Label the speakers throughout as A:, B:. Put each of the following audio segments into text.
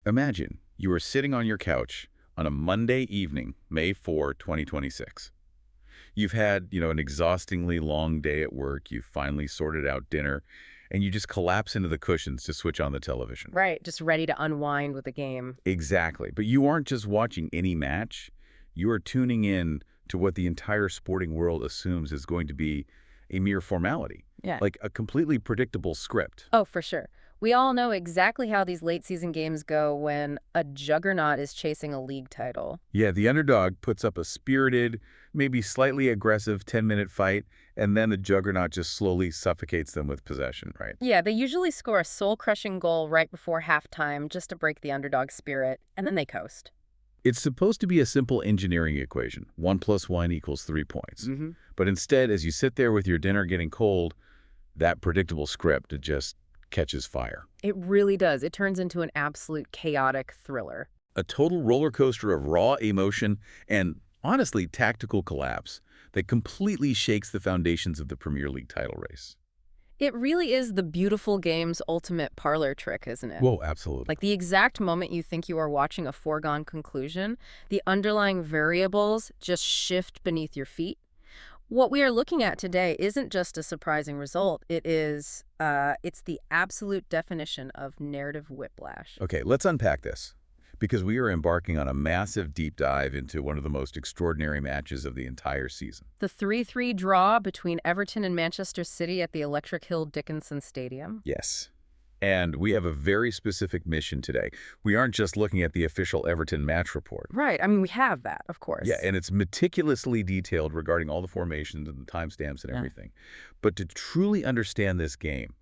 A: Imagine you are sitting on your couch on a Monday evening, May 4, 2026. You've had, an exhaustingly long day at work, you've finally sorted out dinner, and you just collapse into the cushions to switch on the television.
B: Right, just ready to unwind with a game.
A: Exactly. But you aren't just watching any match. You are tuning in to what the entire sporting world assumes is going to be a mere formality.
B: Yeah.
A: Like a completely predictable script.
B: Oh, for sure. We all know exactly how these late season games go when a juggernaut is chasing a league title.
A: Yeah, the underdog puts up a spirited, maybe slightly aggressive 10-minute fight, and then the juggernaut just slowly suffocates them with possession, right?
B: Yeah, they usually score a soul-crushing goal right before halftime just to break the underdog spirit, and then they coast.
A: It's supposed to be a simple engineering equation. 1 + 1 = 3 points. But instead, as you sit there with your dinner getting cold, that predictable script, it just catches fire.
B: It really does. It turns into an absolute chaotic thriller.
A: A total roller coaster of raw emotion and, honestly, tactical collapse that completely shakes the foundations of the Premier League title race.
B: It really is the beautiful game's ultimate parlor trick, isn't it?
A: Whoa, absolutely.
B: Like the exact moment you think you are watching a foregone conclusion, the underlying variables just shift beneath your feet. What we are looking at today isn't just a surprising result. It's the absolute definition of narrative whiplash.
A: Okay, let's unpack this, because we are embarking on a massive deep dive into one of the most extraordinary matches of the entire season.
B: The 3-3 draw between Everton and Manchester City at the Electric Hill Dickinson Stadium.
A: Yes. And we have a very specific mission today. We aren't just looking at the official Everton match report.
B: Right. I mean, we have that, of course.
A: Yeah, and it's meticulously detailed regarding all the formations and the timestamps and everything. But to truly understand this game,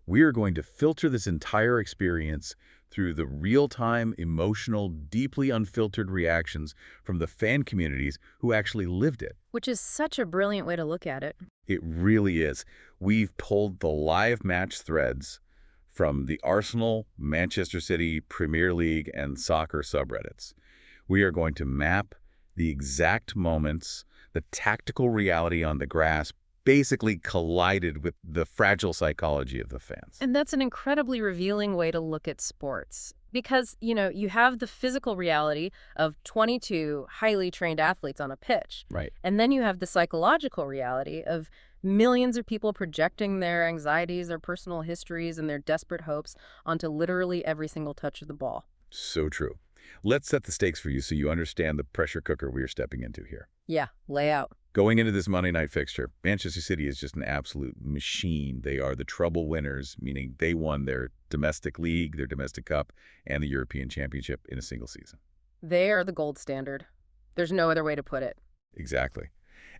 A: we are going to filter this entire experience through the real-time, emotional, deeply unfiltered reactions from the fan communities who actually lived it.
B: Which is such a brilliant way to look at it.
A: It really is. We've pulled the live match threads from the Arsenal, Manchester City, Premier League, and soccer subreddits. We are going to map the exact moments, the tactical reality on the grass basically collided with the fragile psychology of the fans.
B: And that's an incredibly revealing way to look at sports. Because, you have the physical reality of 22 highly trained athletes on a pitch.
A: Right.
B: And then you have the psychological reality of millions of people projecting their anxieties, their personal histories, and their desperate hopes onto literally every single touch of the ball.
A: So true. Let's set the stakes for you so you understand the pressure cooker we are stepping into here.
B: Yeah, lay out.
A: Going into this Monday night fixture, Manchester City is just an absolute machine. They are the treble winners, meaning they won their domestic league, their domestic cup, and the European Championship in a single season.
B: They are the gold standard. There's no other way to put it.
A: Exactly.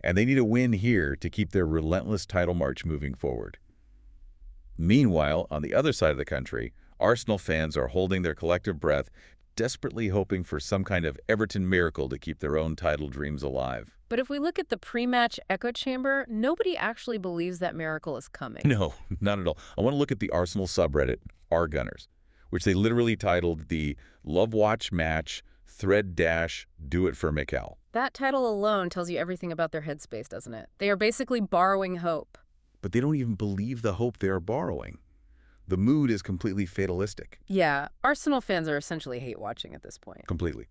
A: And they need a win here to keep their relentless title march moving forward. Meanwhile, on the other side of the country, Arsenal fans are holding their collective breath, desperately hoping for some kind of Everton miracle to keep their own title dreams alive.
B: But if we look at the pre-match echo chamber, nobody actually believes that miracle is coming.
A: No, not at all. I want to look at the Arsenal subreddit, R Gunners, which they literally titled the Love Watch Match Thread Dash Do It for Mikel.
B: That title alone tells you everything about their headspace, doesn't it? They are basically borrowing hope.
A: But they don't even believe the hope they are borrowing. The mood is completely fatalistic.
B: Yeah, Arsenal fans are essentially hate watching at this point.
A: Completely.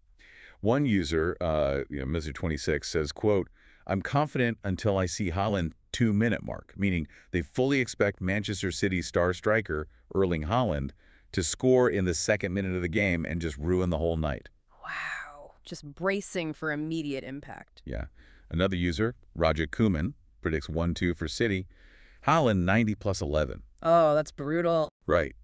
A: One user, Mr. 26, says, quote, "I'm confident until I see Haaland 2-minute mark," meaning they fully expect Manchester City star striker Erling Haaland to score in the second minute of the game and just ruin the whole night.
B: Wow, just bracing for immediate impact.
A: Yeah. Another user, Roger Koeman, predicts 1-2 for City. Haaland 90 + 11.
B: Oh, that's brutal.
A: Right.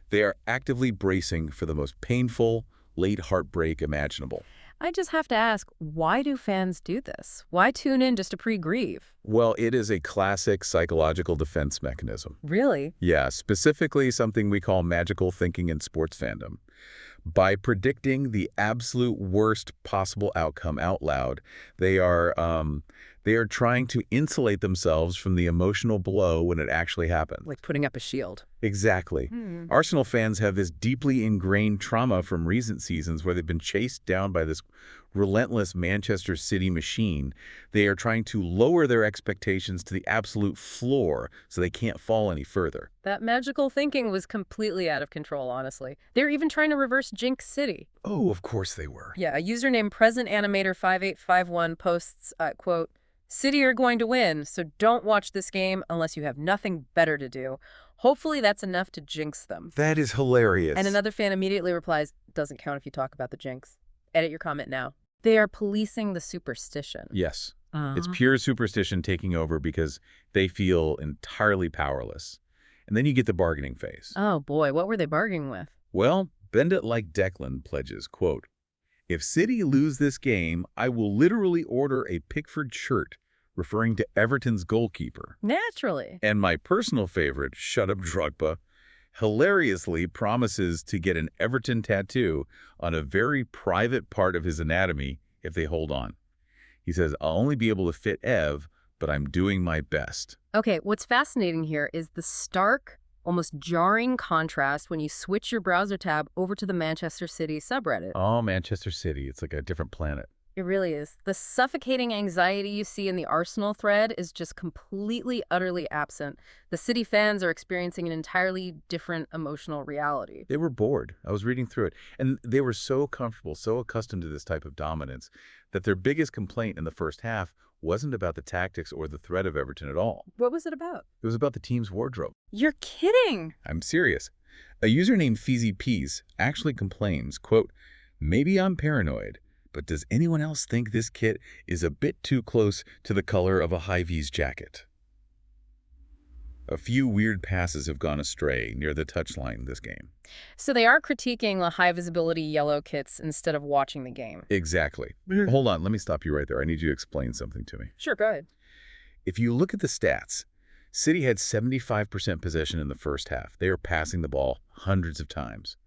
A: They are actively bracing for the most painful, late heartbreak imaginable.
B: I just have to ask, why do fans do this? Why tune in just to pre-grieve?
A: Well, it is a classic psychological defense mechanism.
B: Really?
A: Yeah, specifically something we call magical thinking in sports fandom. By predicting the absolute worst possible outcome out loud, they are trying to insulate themselves from the emotional blow when it actually happens.
B: Like putting up a shield.
A: Exactly.
B: Hmm.
A: Arsenal fans have this deeply ingrained trauma from recent seasons where they've been chased down by this relentless Manchester City machine. They are trying to lower their expectations to the absolute floor so they can't fall any further.
B: That magical thinking was completely out of control, honestly. They're even trying to reverse Jinx City.
A: Oh, of course they were.
B: Yeah, a user named PresentAnimator5851 posts, quote, City are going to win, so don't watch this game unless you have nothing better to do. Hopefully that's enough to jinx them.
A: That is hilarious.
B: And another fan immediately replies, doesn't count if you talk about the jinx. Edit your comment now. They are policing the superstition.
A: Yes. It's
B: Uh-huh.
A: pure superstition taking over because they feel entirely powerless. And then you get the bargaining phase.
B: Oh boy, what were they bargaining with?
A: Well, bend it like Declan pledges, quote, if City lose this game, I will literally order a Pickford shirt, referring to Everton's goalkeeper.
B: Naturally.
A: And my personal favorite, Shut Up Drogba, hilariously promises to get an Everton tattoo on a very private part of his anatomy if they hold on. He says, I'll only be able to fit Ev, but I'm doing my best.
B: Okay, what's fascinating here is the stark, almost jarring contrast when you switch your browser tab over to the Manchester City subreddit.
A: Oh, Manchester City. It's like a different planet.
B: It really is. The suffocating anxiety you see in the Arsenal thread is just completely, utterly absent. The City fans are experiencing an entirely different emotional reality.
A: They were bored. I was reading through it. And they were so comfortable, so accustomed to this type of dominance, that their biggest complaint in the first half wasn't about the tactics or the threat of Everton at all.
B: What was it about?
A: It was about the team's wardrobe.
B: You're kidding!
A: I'm serious. A user named Feezy Peas actually complains, quote, maybe I'm paranoid, but does anyone else think this kit is a bit too close to the color of a high-vis jacket? A few weird passes have gone astray near the touchline this game.
B: So they are critiquing the high-visibility yellow kits instead of watching the game.
A: Exactly. Hold on, let me stop you right there. I need you to explain something to me.
B: Sure, go ahead.
A: If you look at the stats, City had 75% possession in the first half. They were passing the ball hundreds of times.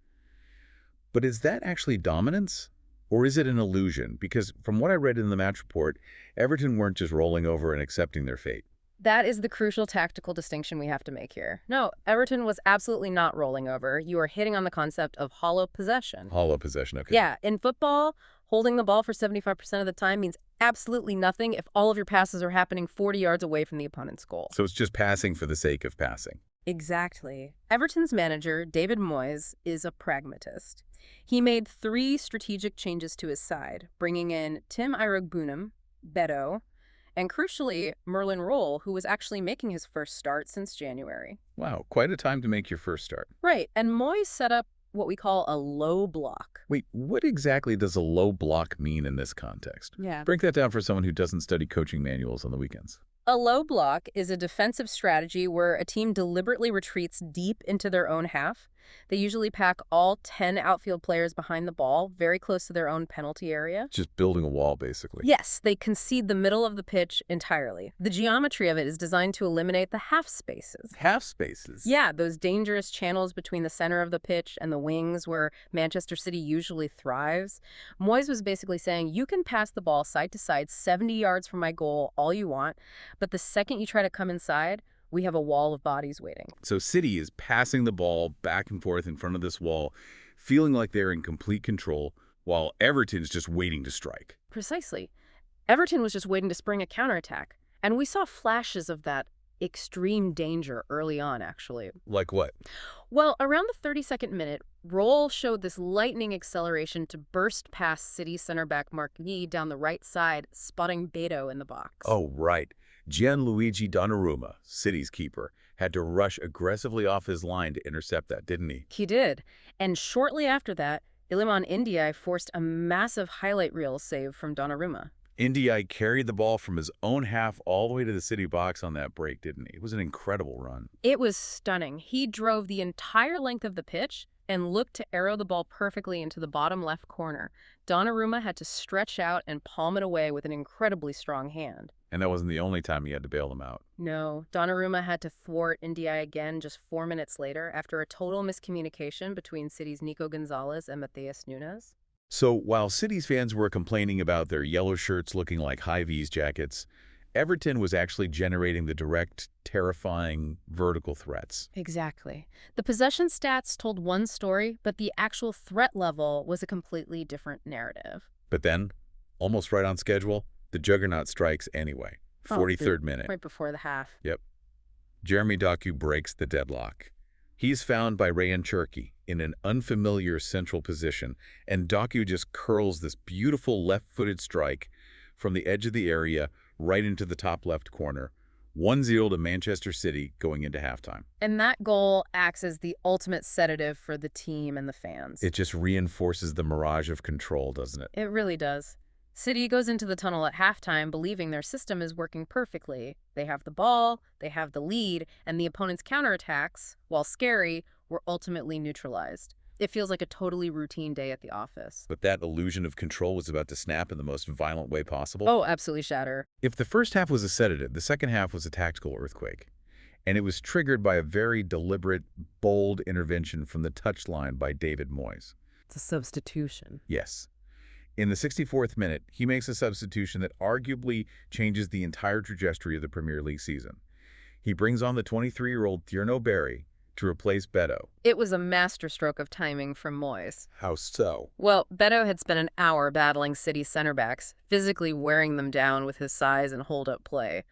A: But is that actually dominance? Or is it an illusion? Because from what I read in the match report, Everton weren't just rolling over and accepting their fate.
B: That is the crucial tactical distinction we have to make here. No, Everton was absolutely not rolling over. You are hitting on the concept of hollow possession.
A: Hollow possession, okay.
B: Yeah, in football, holding the ball for 75% of the time means absolutely nothing if all of your passes are happening 40 yards away from the opponent's goal.
A: So it's just passing for the sake of passing.
B: Exactly. Everton's manager, David Moyes, is a pragmatist. He made 3 strategic changes to his side, bringing in Tim Iroegbunam, Beto, and crucially, Merlin Roll, who was actually making his first start since January.
A: Wow, quite a time to make your first start.
B: Right, and Moyes set up what we call a low block.
A: Wait, what exactly does a low block mean in this context?
B: Yeah.
A: Break that down for someone who doesn't study coaching manuals on the weekends.
B: A low block is a defensive strategy where a team deliberately retreats deep into their own half. They usually pack all 10 outfield players behind the ball, very close to their own penalty area.
A: Just building a wall, basically.
B: Yes, they concede the middle of the pitch entirely. The geometry of it is designed to eliminate the half spaces.
A: Half spaces?
B: Yeah, those dangerous channels between the center of the pitch and the wings where Manchester City usually thrives. Moyes was basically saying, you can pass the ball side to side 70 yards from my goal all you want, but the second you try to come inside, we have a wall of bodies waiting.
A: So City is passing the ball back and forth in front of this wall, feeling like they're in complete control, while Everton's just waiting to strike.
B: Precisely. Everton was just waiting to spring a counterattack, and we saw flashes of that extreme danger early on, actually.
A: Like what?
B: Well, around the 32nd minute, Roll showed this lightning acceleration to burst past City center back Marquis down the right side, spotting Beto in the box.
A: Oh, right. Gianluigi Donnarumma, City's keeper, had to rush aggressively off his line to intercept that, didn't he?
B: He did. And shortly after that, Iliman Ndiaye forced a massive highlight reel save from Donnarumma.
A: Ndiaye carried the ball from his own half all the way to the City box on that break, didn't he? It was an incredible run.
B: It was stunning. He drove the entire length of the pitch and looked to arrow the ball perfectly into the bottom left corner. Donnarumma had to stretch out and palm it away with an incredibly strong hand.
A: And that wasn't the only time he had to bail them out.
B: No, Donnarumma had to thwart Ndiaye again just 4 minutes later after a total miscommunication between City's Nico Gonzalez and Matheus Nunes.
A: So while City's fans were complaining about their yellow shirts looking like high-vis jackets, Everton was actually generating the direct, terrifying, vertical threats.
B: Exactly. The possession stats told one story, but the actual threat level was a completely different narrative.
A: But then, almost right on schedule, the juggernaut strikes anyway.
B: Oh,
A: 43rd minute.
B: right before the half.
A: Yep. Jeremy Doku breaks the deadlock. He's found by Rayan Cherki in an unfamiliar central position, and Doku just curls this beautiful left-footed strike from the edge of the area right into the top left corner. 1-0 to Manchester City going into halftime.
B: And that goal acts as the ultimate sedative for the team and the fans.
A: It just reinforces the mirage of control, doesn't it?
B: It really does. City goes into the tunnel at halftime believing their system is working perfectly. They have the ball, they have the lead, and the opponent's counterattacks, while scary, were ultimately neutralized. It feels like a totally routine day at the office.
A: But that illusion of control was about to snap in the most violent way possible.
B: Oh, absolutely shatter.
A: If the first half was a sedative, the second half was a tactical earthquake. And it was triggered by a very deliberate, bold intervention from the touchline by David Moyes.
B: It's a substitution.
A: Yes. In the 64th minute, he makes a substitution that arguably changes the entire trajectory of the Premier League season. He brings on the 23-year-old Tierno Barry to replace Beto.
B: It was a masterstroke of timing from Moyes.
A: How so?
B: Well, Beto had spent an hour battling City center backs, physically wearing them down with his size and hold-up play.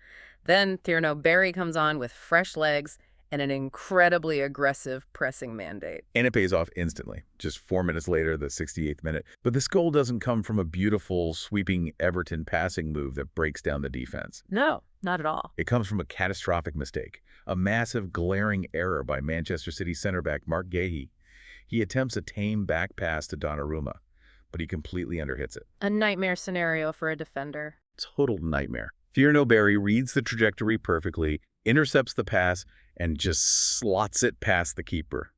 B: Then Tierno Barry comes on with fresh legs and an incredibly aggressive pressing mandate.
A: And it pays off instantly, just 4 minutes later, the 68th minute. But this goal doesn't come from a beautiful, sweeping Everton passing move that breaks down the defense.
B: No, not at all.
A: It comes from a catastrophic mistake, a massive, glaring error by Manchester City center back Mark Guéhi. He attempts a tame back pass to Donnarumma, but he completely underhits it.
B: A nightmare scenario for a defender.
A: Total nightmare. Tierno Barry reads the trajectory perfectly, intercepts the pass, and just slots it past the keeper.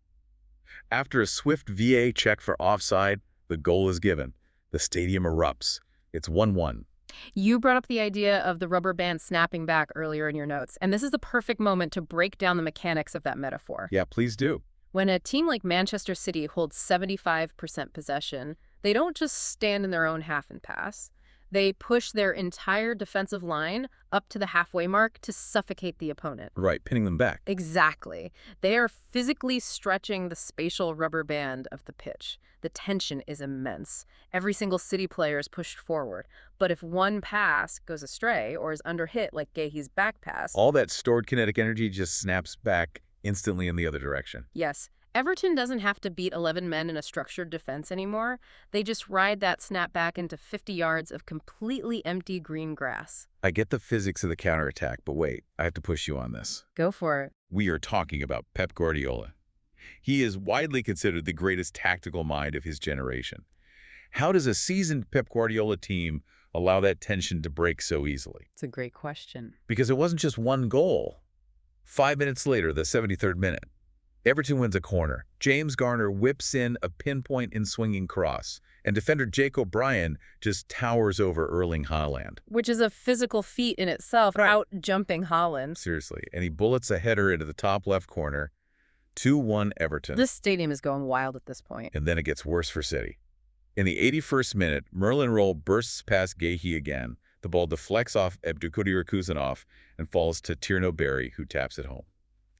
A: After a swift VA check for offside, the goal is given. The stadium erupts. It's 1-1.
B: You brought up the idea of the rubber band snapping back earlier in your notes, and this is the perfect moment to break down the mechanics of that metaphor.
A: Yeah, please do.
B: When a team like Manchester City holds 75% possession, they don't just stand in their own half and pass. They push their entire defensive line up to the halfway mark to suffocate the opponent.
A: Right, pinning them back.
B: Exactly. They are physically stretching the spatial rubber band of the pitch. The tension is immense. Every single City player is pushed forward. But if one pass goes astray or is underhit like Guéhi's back pass...
A: all that stored kinetic energy just snaps back instantly in the other direction.
B: Yes. Everton doesn't have to beat 11 men in a structured defense anymore. They just ride that snap back into 50 yards of completely empty green grass.
A: I get the physics of the counterattack, but wait, I have to push you on this.
B: Go for it.
A: We are talking about Pep Guardiola. He is widely considered the greatest tactical mind of his generation. How does a seasoned Pep Guardiola team allow that tension to break so easily?
B: It's a great question.
A: Because it wasn't just one goal. 5 minutes later, the 73rd minute, Everton wins a corner. James Garner whips in a pinpoint and swinging cross, and defender Jake O'Brien just towers over Erling Haaland.
B: Which is a physical feat in itself,
A: Right.
B: out-jumping Haaland.
A: Seriously. And he bullets a header into the top left corner. 2-1 Everton.
B: This stadium is going wild at this point.
A: And then it gets worse for City. In the 81st minute, Merlin Roll bursts past Guéhi again. The ball deflects off Abdulkadir Kuzanov and falls to Tierno Barry, who taps it home.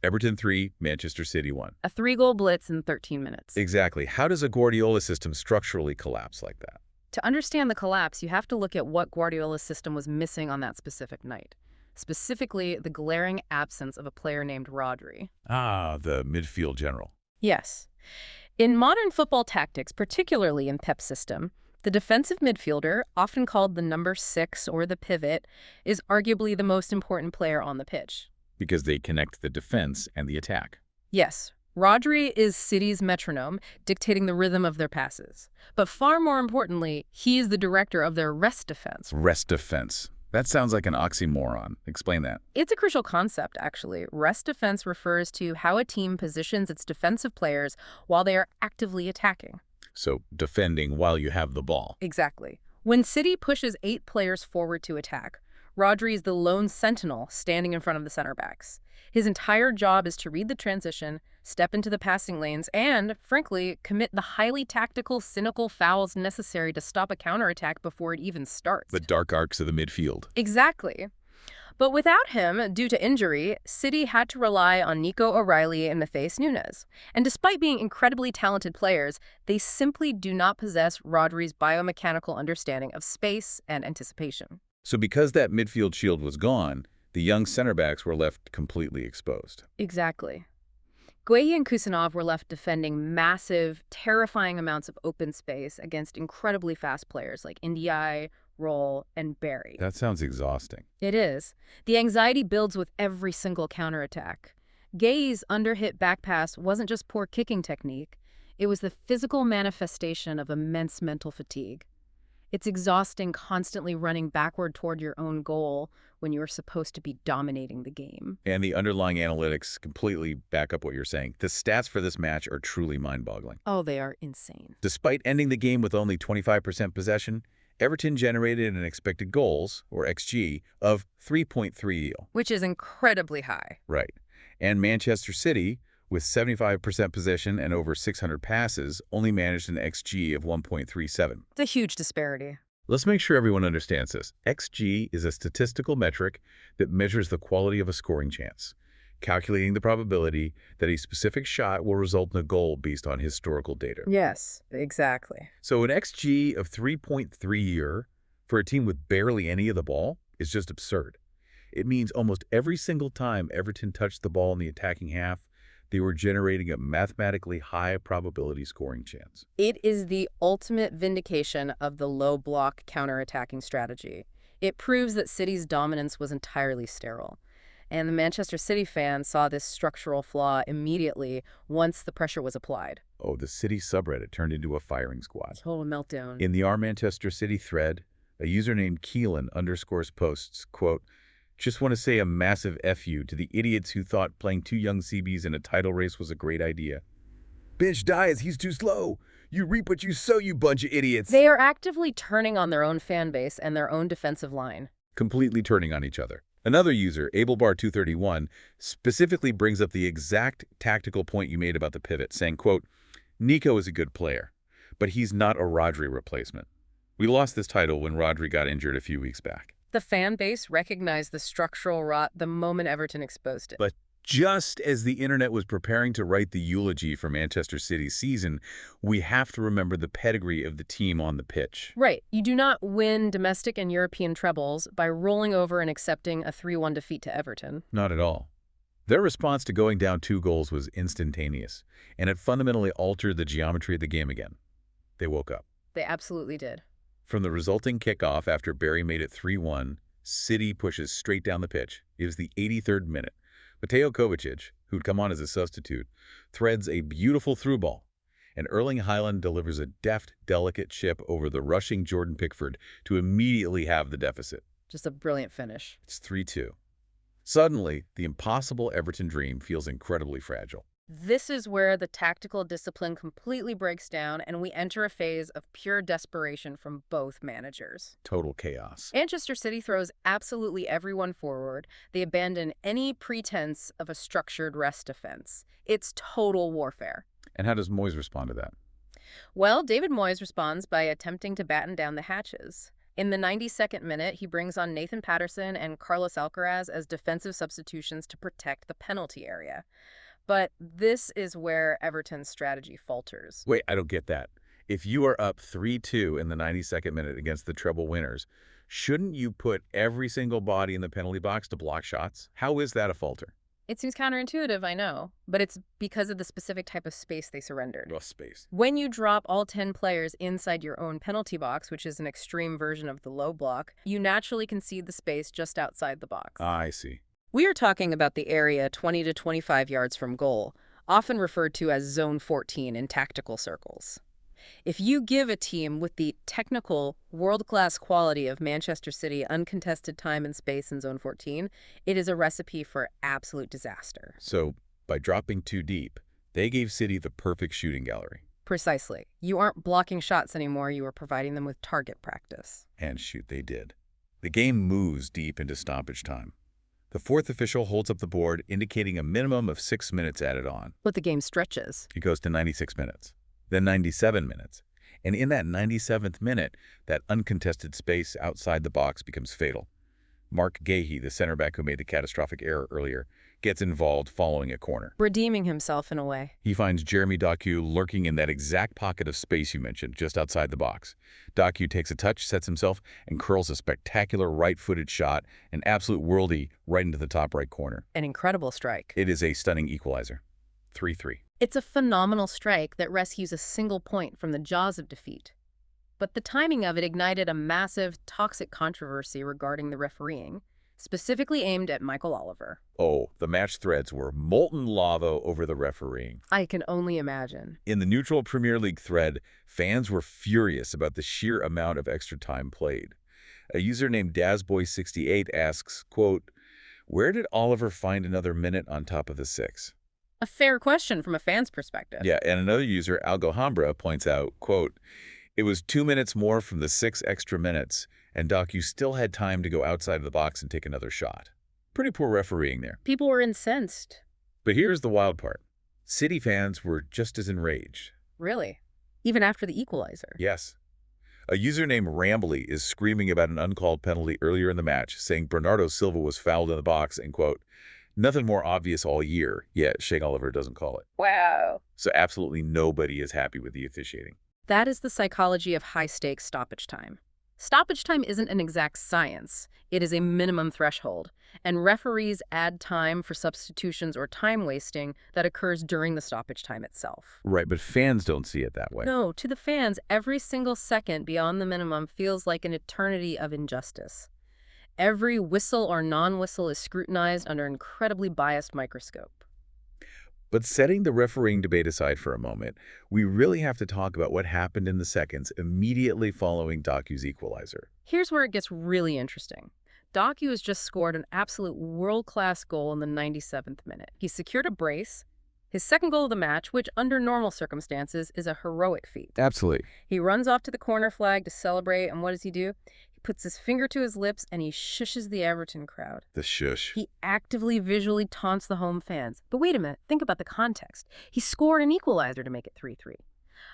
A: Everton 3, Manchester City 1.
B: A 3-goal blitz in 13 minutes.
A: Exactly. How does a Guardiola system structurally collapse like that?
B: To understand the collapse, you have to look at what Guardiola's system was missing on that specific night. Specifically, the glaring absence of a player named Rodri.
A: Ah, the midfield general.
B: Yes. In modern football tactics, particularly in Pep's system, the defensive midfielder, often called the number 6 or the pivot, is arguably the most important player on the pitch.
A: Because they connect the defense and the attack.
B: Yes, Rodri is City's metronome, dictating the rhythm of their passes. But far more importantly, he is the director of their rest defense.
A: Rest defense. That sounds like an oxymoron. Explain that.
B: It's a crucial concept, actually. Rest defense refers to how a team positions its defensive players while they are actively attacking.
A: So defending while you have the ball.
B: Exactly. When City pushes 8 players forward to attack, Rodri is the lone sentinel standing in front of the center backs. His entire job is to read the transition, step into the passing lanes, and, frankly, commit the highly tactical, cynical fouls necessary to stop a counterattack before it even starts.
A: The dark arcs of the midfield.
B: Exactly. But without him, due to injury, City had to rely on Nico O'Reilly and Matheus Nunes. And despite being incredibly talented players, they simply do not possess Rodri's biomechanical understanding of space and anticipation.
A: So because that midfield shield was gone, the young center backs were left completely exposed.
B: Exactly. Gueye and Kusanov were left defending massive, terrifying amounts of open space against incredibly fast players like Ndiaye, Roll, and Barry.
A: That sounds exhausting.
B: It is. The anxiety builds with every single counterattack. Gueye's underhit back pass wasn't just poor kicking technique, it was the physical manifestation of immense mental fatigue. It's exhausting constantly running backward toward your own goal when you're supposed to be dominating the game.
A: And the underlying analytics completely back up what you're saying. The stats for this match are truly mind-boggling.
B: Oh, they are insane.
A: Despite ending the game with only 25% possession, Everton generated an expected goals, or XG, of 3.3.
B: Which is incredibly high.
A: Right. And Manchester City, with 75% possession and over 600 passes, only managed an XG of 1.37.
B: It's a huge disparity.
A: Let's make sure everyone understands this. XG is a statistical metric that measures the quality of a scoring chance, calculating the probability that a specific shot will result in a goal based on historical data.
B: Yes, exactly.
A: So an XG of 3.3 for a team with barely any of the ball is just absurd. It means almost every single time Everton touched the ball in the attacking half, they were generating a mathematically high probability scoring chance.
B: It is the ultimate vindication of the low block counterattacking strategy. It proves that City's dominance was entirely sterile. And the Manchester City fans saw this structural flaw immediately once the pressure was applied.
A: Oh, the City subreddit turned into a firing squad.
B: Total meltdown.
A: In the Our Manchester City thread, a user named Keelan posts, quote, "Just want to say a massive F you to the idiots who thought playing two young CBs in a title race was a great idea. Bench Diaz, he's too slow. You reap what you sow, you bunch of idiots."
B: They are actively turning on their own fan base and their own defensive line.
A: Completely turning on each other. Another user, AbleBar231, specifically brings up the exact tactical point you made about the pivot, saying, quote, "Nico is a good player, but he's not a Rodri replacement. We lost this title when Rodri got injured a few weeks back."
B: The fan base recognized the structural rot the moment Everton exposed it.
A: But just as the internet was preparing to write the eulogy for Manchester City's season, we have to remember the pedigree of the team on the pitch.
B: Right. You do not win domestic and European trebles by rolling over and accepting a 3-1 defeat to Everton.
A: Not at all. Their response to going down 2 goals was instantaneous, and it fundamentally altered the geometry of the game again. They woke up.
B: They absolutely did.
A: From the resulting kickoff after Barry made it 3-1, City pushes straight down the pitch. It was the 83rd minute. Mateo Kovacic, who'd come on as a substitute, threads a beautiful through ball, and Erling Haaland delivers a deft, delicate chip over the rushing Jordan Pickford to immediately have the deficit.
B: Just a brilliant finish.
A: It's 3-2. Suddenly, the impossible Everton dream feels incredibly fragile.
B: This is where the tactical discipline completely breaks down and we enter a phase of pure desperation from both managers.
A: Total chaos.
B: Manchester City throws absolutely everyone forward. They abandon any pretense of a structured rest defense. It's total warfare.
A: And how does Moyes respond to that?
B: Well, David Moyes responds by attempting to batten down the hatches. In the 92nd minute, he brings on Nathan Patterson and Carlos Alcaraz as defensive substitutions to protect the penalty area. But this is where Everton's strategy falters.
A: Wait, I don't get that. If you are up 3-2 in the 92nd minute against the treble winners, shouldn't you put every single body in the penalty box to block shots? How is that a falter?
B: It seems counterintuitive, I know, but it's because of the specific type of space they surrendered.
A: Well, space.
B: When you drop all 10 players inside your own penalty box, which is an extreme version of the low block, you naturally concede the space just outside the box.
A: I see.
B: We are talking about the area 20 to 25 yards from goal, often referred to as Zone 14 in tactical circles. If you give a team with the technical, world-class quality of Manchester City uncontested time and space in Zone 14, it is a recipe for absolute disaster.
A: So, by dropping too deep, they gave City the perfect shooting gallery.
B: Precisely. You aren't blocking shots anymore, you are providing them with target practice.
A: And shoot, they did. The game moves deep into stoppage time. The fourth official holds up the board, indicating a minimum of 6 minutes added on.
B: But the game stretches.
A: It goes to 96 minutes, then 97 minutes. And in that 97th minute, that uncontested space outside the box becomes fatal. Mark Gahey, the center back who made the catastrophic error earlier, gets involved following a corner.
B: Redeeming himself in a way.
A: He finds Jeremy Doku lurking in that exact pocket of space you mentioned, just outside the box. Doku takes a touch, sets himself, and curls a spectacular right-footed shot, an absolute worldie, right into the top right corner.
B: An incredible strike.
A: It is a stunning equalizer. 3-3.
B: It's a phenomenal strike that rescues a single point from the jaws of defeat. But the timing of it ignited a massive, toxic controversy regarding the refereeing, specifically aimed at Michael Oliver.
A: Oh, the match threads were molten lava over the refereeing.
B: I can only imagine.
A: In the neutral Premier League thread, fans were furious about the sheer amount of extra time played. A user named Dazboy68 asks, quote, "Where did Oliver find another minute on top of the 6?
B: A fair question from a fan's perspective.
A: Yeah, and another user, Algohambra, points out, quote, "It was 2 minutes more from the 6 extra minutes, and Doku still had time to go outside of the box and take another shot." Pretty poor refereeing there.
B: People were incensed.
A: But here's the wild part. City fans were just as enraged.
B: Really? Even after the equalizer?
A: Yes. A user named Rambly is screaming about an uncalled penalty earlier in the match, saying Bernardo Silva was fouled in the box and, quote, "Nothing more obvious all year, yet Shea Oliver doesn't call it."
B: Wow.
A: So absolutely nobody is happy with the officiating.
B: That is the psychology of high-stakes stoppage time. Stoppage time isn't an exact science. It is a minimum threshold, and referees add time for substitutions or time wasting that occurs during the stoppage time itself.
A: Right, but fans don't see it that way.
B: No, to the fans, every single second beyond the minimum feels like an eternity of injustice. Every whistle or non-whistle is scrutinized under an incredibly biased microscope.
A: But setting the refereeing debate aside for a moment, we really have to talk about what happened in the seconds immediately following Doku's equalizer.
B: Here's where it gets really interesting. Doku has just scored an absolute world-class goal in the 97th minute. He secured a brace, his second goal of the match, which under normal circumstances is a heroic feat.
A: Absolutely.
B: He runs off to the corner flag to celebrate, and what does he do? He puts his finger to his lips and he shushes the Everton crowd.
A: The shush.
B: He actively visually taunts the home fans. But wait a minute, think about the context. He scored an equalizer to make it 3-3.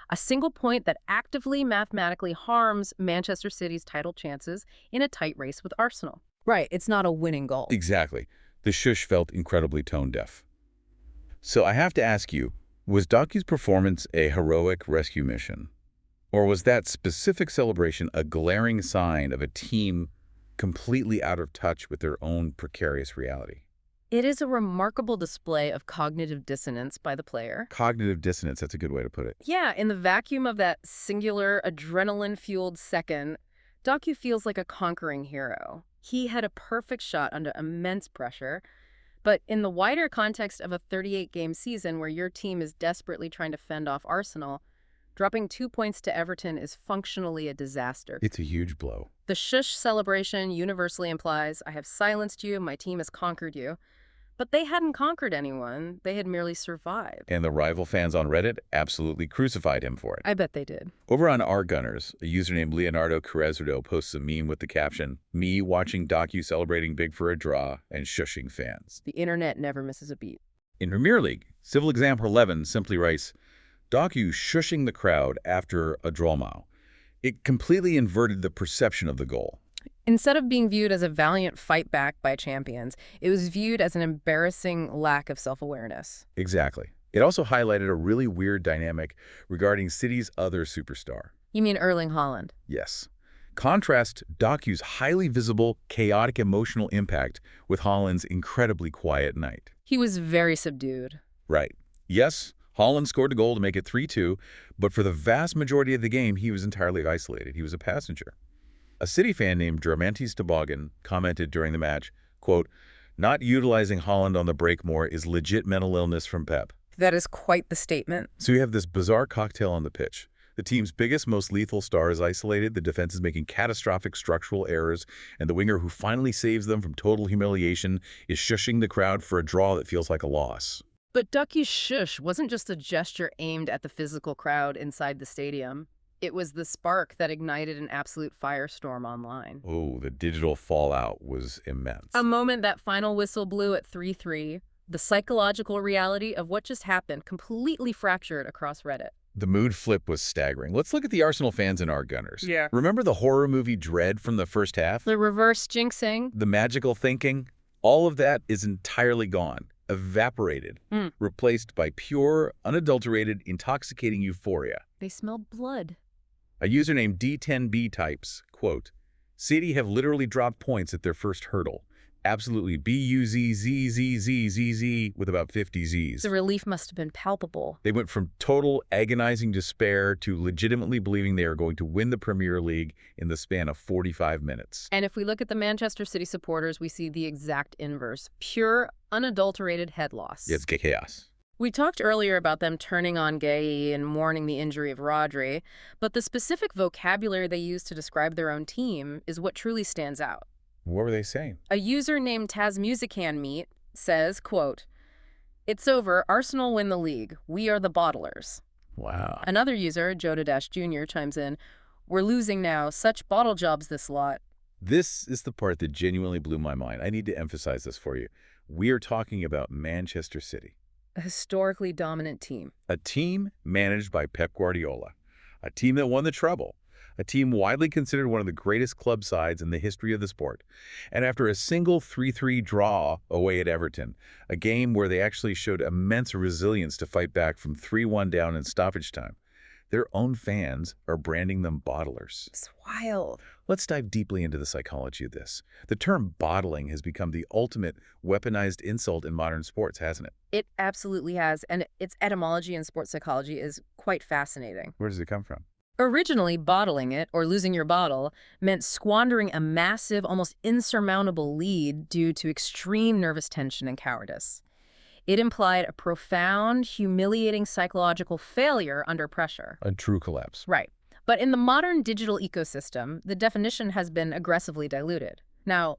B: A single point that actively mathematically harms Manchester City's title chances in a tight race with Arsenal. Right, it's not a winning goal.
A: Exactly. The shush felt incredibly tone-deaf. So I have to ask you, was Doku's performance a heroic rescue mission? Or was that specific celebration a glaring sign of a team completely out of touch with their own precarious reality?
B: It is a remarkable display of cognitive dissonance by the player.
A: Cognitive dissonance, that's a good way to put it.
B: Yeah, in the vacuum of that singular, adrenaline-fueled second, Doku feels like a conquering hero. He had a perfect shot under immense pressure, but in the wider context of a 38-game season where your team is desperately trying to fend off Arsenal, dropping 2 points to Everton is functionally a disaster.
A: It's a huge blow.
B: The shush celebration universally implies, I have silenced you, my team has conquered you. But they hadn't conquered anyone. They had merely survived.
A: And the rival fans on Reddit absolutely crucified him for it.
B: I bet they did.
A: Over on Our Gunners, a user named Leonardo Carezardo posts a meme with the caption, "Me watching Doku celebrating big for a draw and shushing fans."
B: The internet never misses a beat.
A: In Premier League, Civil Example 11 simply writes, "Doku shushing the crowd after a draw. It completely inverted the perception of the goal."
B: Instead of being viewed as a valiant fight back by champions, it was viewed as an embarrassing lack of self-awareness.
A: Exactly. It also highlighted a really weird dynamic regarding City's other superstar.
B: You mean Erling Haaland?
A: Yes. Contrast Doku's highly visible, chaotic emotional impact with Haaland's incredibly quiet night.
B: He was very subdued.
A: Right. Yes, Haaland scored a goal to make it 3-2, but for the vast majority of the game, he was entirely isolated. He was a passenger. A City fan named Dramantis Toboggan commented during the match, quote, "Not utilizing Haaland on the break more is legit mental illness from Pep."
B: That is quite the statement.
A: So you have this bizarre cocktail on the pitch. The team's biggest, most lethal star is isolated, the defense is making catastrophic structural errors, and the winger who finally saves them from total humiliation is shushing the crowd for a draw that feels like a loss.
B: But Doku's shush wasn't just a gesture aimed at the physical crowd inside the stadium. It was the spark that ignited an absolute firestorm online.
A: Oh, the digital fallout was immense.
B: A moment that final whistle blew at 3-3, the psychological reality of what just happened completely fractured across Reddit.
A: The mood flip was staggering. Let's look at the Arsenal fans and our Gunners.
B: Yeah.
A: Remember the horror movie Dread from the first half?
B: The reverse jinxing.
A: The magical thinking? All of that is entirely gone, evaporated, replaced by pure, unadulterated, intoxicating euphoria.
B: They smell blood.
A: A user named D10B types, quote, City have literally dropped points at their first hurdle. Absolutely B-U-Z-Z-Z-Z-Z-Z with about 50 Zs.
B: The relief must have been palpable.
A: They went from total agonizing despair to legitimately believing they are going to win the Premier League in the span of 45 minutes.
B: And if we look at the Manchester City supporters, we see the exact inverse. Pure, unadulterated head loss.
A: It's chaos.
B: We talked earlier about them turning on Gay and mourning the injury of Rodri, but the specific vocabulary they use to describe their own team is what truly stands out.
A: What were they saying?
B: A user named TazMusicanMeet says, quote, "It's over. Arsenal win the league. We are the bottlers."
A: Wow.
B: Another user, Joda Jr., chimes in, "We're losing now. Such bottle jobs this lot."
A: This is the part that genuinely blew my mind. I need to emphasize this for you. We are talking about Manchester City.
B: A historically dominant team.
A: A team managed by Pep Guardiola. A team that won the treble. A team widely considered one of the greatest club sides in the history of the sport. And after a single 3-3 draw away at Everton, a game where they actually showed immense resilience to fight back from 3-1 down in stoppage time, their own fans are branding them bottlers.
B: It's wild.
A: Let's dive deeply into the psychology of this. The term bottling has become the ultimate weaponized insult in modern sports, hasn't it?
B: It absolutely has, and its etymology in sports psychology is quite fascinating.
A: Where does it come from?
B: Originally, bottling it, or losing your bottle, meant squandering a massive, almost insurmountable lead due to extreme nervous tension and cowardice. It implied a profound, humiliating psychological failure under pressure.
A: A true collapse.
B: Right. But in the modern digital ecosystem, the definition has been aggressively diluted. Now,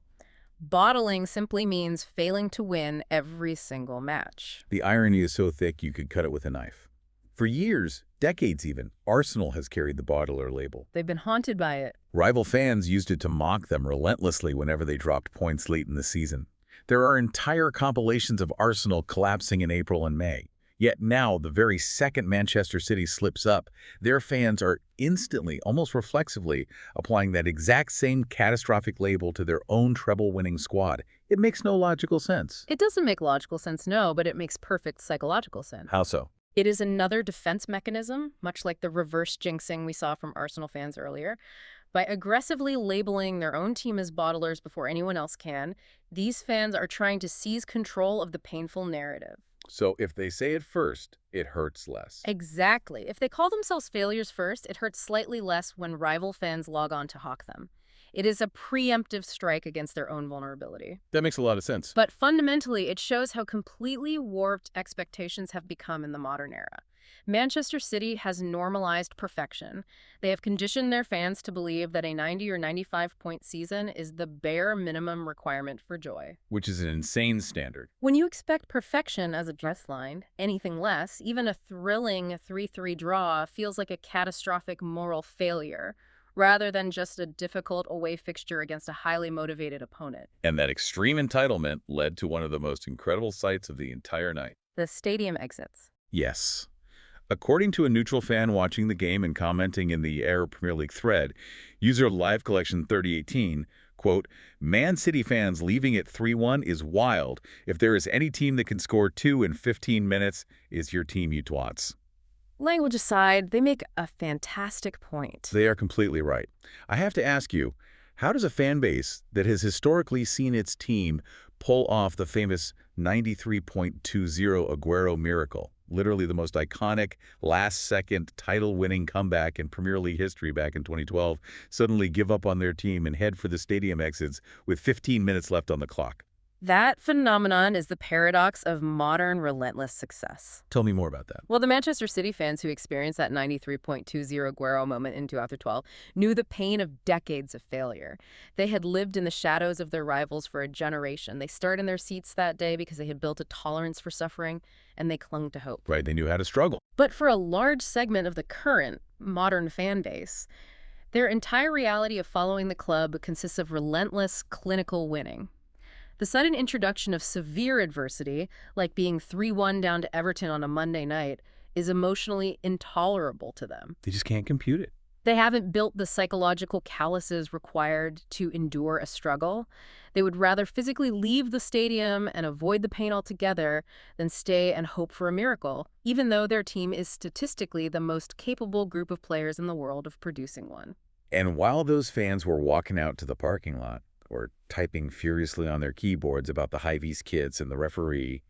B: bottling simply means failing to win every single match.
A: The irony is so thick you could cut it with a knife. For years, decades even, Arsenal has carried the bottler label.
B: They've been haunted by it.
A: Rival fans used it to mock them relentlessly whenever they dropped points late in the season. There are entire compilations of Arsenal collapsing in April and May. Yet now, the very second Manchester City slips up, their fans are instantly, almost reflexively, applying that exact same catastrophic label to their own treble-winning squad. It makes no logical sense.
B: It doesn't make logical sense, no, but it makes perfect psychological sense.
A: How so?
B: It is another defense mechanism, much like the reverse jinxing we saw from Arsenal fans earlier. By aggressively labeling their own team as bottlers before anyone else can, these fans are trying to seize control of the painful narrative.
A: So if they say it first, it hurts less.
B: Exactly. If they call themselves failures first, it hurts slightly less when rival fans log on to hawk them. It is a preemptive strike against their own vulnerability.
A: That makes a lot of sense.
B: But fundamentally, it shows how completely warped expectations have become in the modern era. Manchester City has normalized perfection. They have conditioned their fans to believe that a 90 or 95-point season is the bare minimum requirement for joy.
A: Which is an insane standard.
B: When you expect perfection as a dress line, anything less, even a thrilling 3-3 draw feels like a catastrophic moral failure, rather than just a difficult away fixture against a highly motivated opponent.
A: And that extreme entitlement led to one of the most incredible sights of the entire night.
B: The stadium exits.
A: Yes. According to a neutral fan watching the game and commenting in the Air Premier League thread, user Live Collection 3018, quote, "Man City fans leaving at 3-1 is wild. If there is any team that can score 2 in 15 minutes, is your team, you twats."
B: Language aside, they make a fantastic point.
A: They are completely right. I have to ask you, how does a fan base that has historically seen its team pull off the famous 93.20 Aguero miracle, literally the most iconic last-second title-winning comeback in Premier League history back in 2012, suddenly give up on their team and head for the stadium exits with 15 minutes left on the clock?
B: That phenomenon is the paradox of modern relentless success.
A: Tell me more about that.
B: Well, the Manchester City fans who experienced that 93.20 Aguero moment in 2012 knew the pain of decades of failure. They had lived in the shadows of their rivals for a generation. They stirred in their seats that day because they had built a tolerance for suffering, and they clung to hope.
A: Right, they knew how to struggle.
B: But for a large segment of the current modern fan base, their entire reality of following the club consists of relentless clinical winning. The sudden introduction of severe adversity, like being 3-1 down to Everton on a Monday night, is emotionally intolerable to them.
A: They just can't compute it.
B: They haven't built the psychological calluses required to endure a struggle. They would rather physically leave the stadium and avoid the pain altogether than stay and hope for a miracle, even though their team is statistically the most capable group of players in the world of producing one.
A: And while those fans were walking out to the parking lot or typing furiously on their keyboards about the high-vis kits and the referee,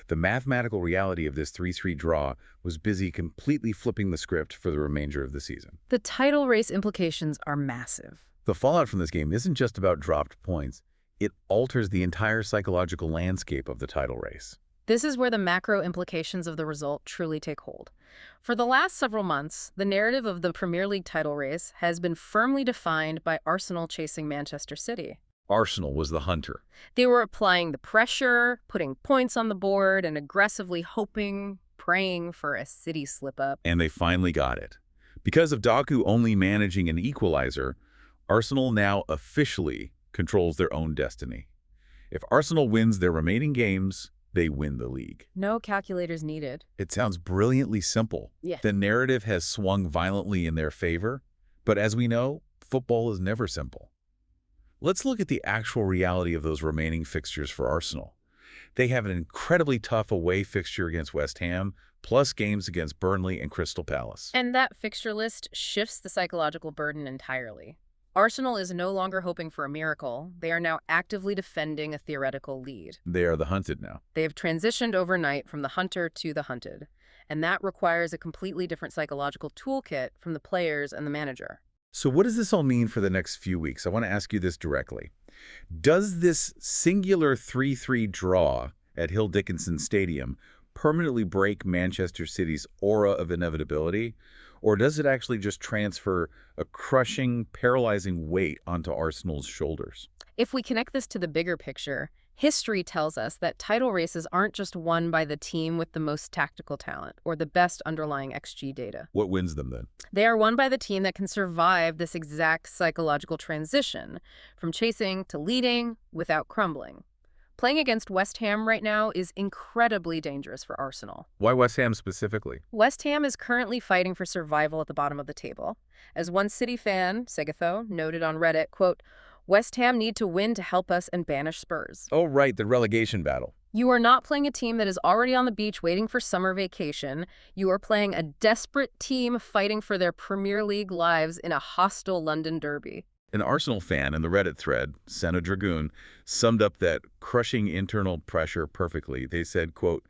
A: the mathematical reality of this 3-3 draw was busy completely flipping the script for the remainder of the season.
B: The title race implications are massive.
A: The fallout from this game isn't just about dropped points. It alters the entire psychological landscape of the title race.
B: This is where the macro implications of the result truly take hold. For the last several months, the narrative of the Premier League title race has been firmly defined by Arsenal chasing Manchester City.
A: Arsenal was the hunter.
B: They were applying the pressure, putting points on the board, and aggressively hoping, praying for a City slip-up.
A: And they finally got it. Because of Doku only managing an equalizer, Arsenal now officially controls their own destiny. If Arsenal wins their remaining games, they win the league.
B: No calculators needed.
A: It sounds brilliantly simple.
B: Yeah.
A: The narrative has swung violently in their favor, but as we know, football is never simple. Let's look at the actual reality of those remaining fixtures for Arsenal. They have an incredibly tough away fixture against West Ham, plus games against Burnley and Crystal Palace.
B: And that fixture list shifts the psychological burden entirely. Arsenal is no longer hoping for a miracle. They are now actively defending a theoretical lead.
A: They are the hunted now.
B: They have transitioned overnight from the hunter to the hunted, and that requires a completely different psychological toolkit from the players and the manager.
A: So what does this all mean for the next few weeks? I want to ask you this directly. Does this singular 3-3 draw at Hill Dickinson Stadium permanently break Manchester City's aura of inevitability? Or does it actually just transfer a crushing, paralyzing weight onto Arsenal's shoulders?
B: If we connect this to the bigger picture, history tells us that title races aren't just won by the team with the most tactical talent or the best underlying XG data.
A: What wins them then?
B: They are won by the team that can survive this exact psychological transition from chasing to leading without crumbling. Playing against West Ham right now is incredibly dangerous for Arsenal.
A: Why West Ham specifically?
B: West Ham is currently fighting for survival at the bottom of the table. As one City fan, Segatho, noted on Reddit, quote, "West Ham need to win to help us and banish Spurs."
A: Oh, right, the relegation battle.
B: You are not playing a team that is already on the beach waiting for summer vacation. You are playing a desperate team fighting for their Premier League lives in a hostile London derby.
A: An Arsenal fan in the Reddit thread, Senna Dragoon, summed up that crushing internal pressure perfectly. They said, quote,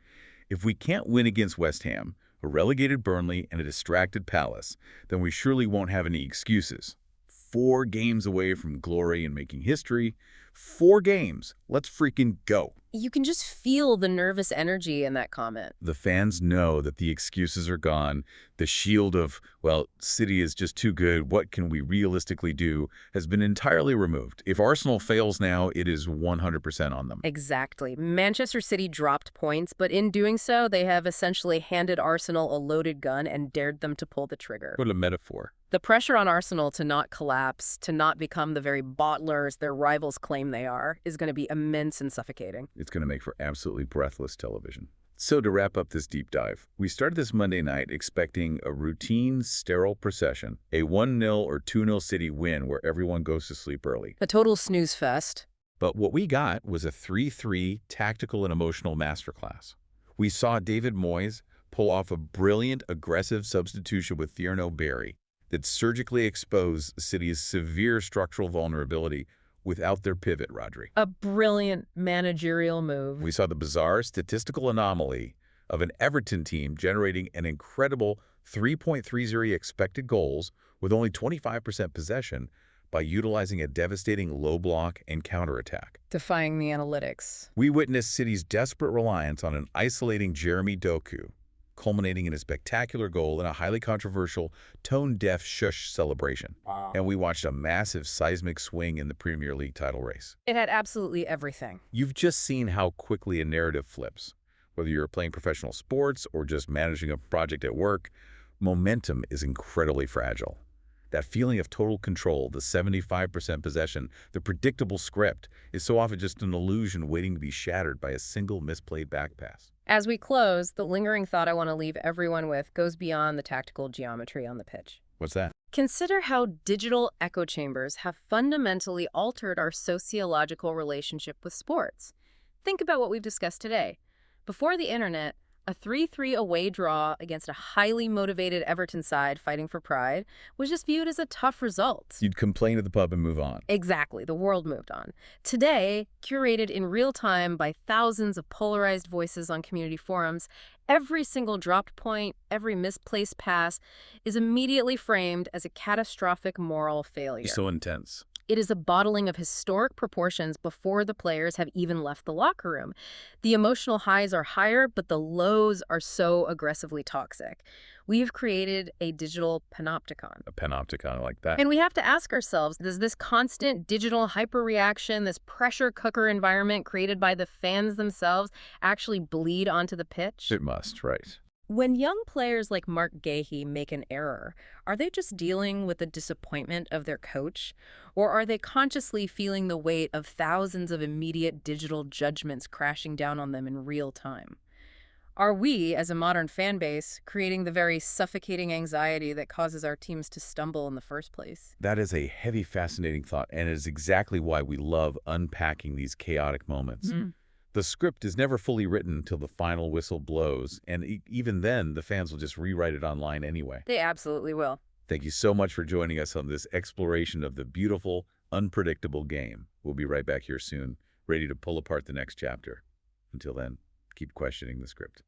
A: "If we can't win against West Ham, a relegated Burnley, and a distracted Palace, then we surely won't have any excuses. 4 games away from glory and making history. 4 games. Let's freaking go."
B: You can just feel the nervous energy in that comment.
A: The fans know that the excuses are gone. The shield of, well, City is just too good, what can we realistically do, has been entirely removed. If Arsenal fails now, it is 100% on them.
B: Exactly. Manchester City dropped points, but in doing so, they have essentially handed Arsenal a loaded gun and dared them to pull the trigger.
A: What a metaphor.
B: The pressure on Arsenal to not collapse, to not become the very bottlers their rivals claim they are, is going to be immense and suffocating.
A: It's going to make for absolutely breathless television. So to wrap up this deep dive, we started this Monday night expecting a routine, sterile procession, a 1-0 or 2-0 City win where everyone goes to sleep early.
B: A total snooze fest.
A: But what we got was a 3-3 tactical and emotional masterclass. We saw David Moyes pull off a brilliant, aggressive substitution with Thierno Barry that surgically exposed City's severe structural vulnerability without their pivot, Rodri.
B: A brilliant managerial move.
A: We saw the bizarre statistical anomaly of an Everton team generating an incredible 3.30 expected goals with only 25% possession by utilizing a devastating low block and counterattack.
B: Defying the analytics.
A: We witnessed City's desperate reliance on an isolating Jeremy Doku, culminating in a spectacular goal and a highly controversial tone-deaf shush celebration.
B: Wow.
A: And we watched a massive seismic swing in the Premier League title race.
B: It had absolutely everything.
A: You've just seen how quickly a narrative flips. Whether you're playing professional sports or just managing a project at work, momentum is incredibly fragile. That feeling of total control, the 75% possession, the predictable script, is so often just an illusion waiting to be shattered by a single misplayed back pass.
B: As we close, the lingering thought I want to leave everyone with goes beyond the tactical geometry on the pitch.
A: What's that?
B: Consider how digital echo chambers have fundamentally altered our sociological relationship with sports. Think about what we've discussed today. Before the internet, a 3-3 away draw against a highly motivated Everton side fighting for pride was just viewed as a tough result.
A: You'd complain at the pub and move on.
B: Exactly, the world moved on. Today, curated in real time by thousands of polarized voices on community forums, every single dropped point, every misplaced pass is immediately framed as a catastrophic moral failure.
A: So intense.
B: It is a bottling of historic proportions before the players have even left the locker room. The emotional highs are higher, but the lows are so aggressively toxic. We've created a digital panopticon.
A: A panopticon like that.
B: And we have to ask ourselves, does this constant digital hyperreaction, this pressure cooker environment created by the fans themselves actually bleed onto the pitch?
A: It must, right.
B: When young players like Mark Gahey make an error, are they just dealing with the disappointment of their coach? Or are they consciously feeling the weight of thousands of immediate digital judgments crashing down on them in real time? Are we, as a modern fan base, creating the very suffocating anxiety that causes our teams to stumble in the first place?
A: That is a heavy, fascinating thought, and it is exactly why we love unpacking these chaotic moments. The script is never fully written until the final whistle blows, and even then, the fans will just rewrite it online anyway.
B: They absolutely will.
A: Thank you so much for joining us on this exploration of the beautiful, unpredictable game. We'll be right back here soon, ready to pull apart the next chapter. Until then, keep questioning the script.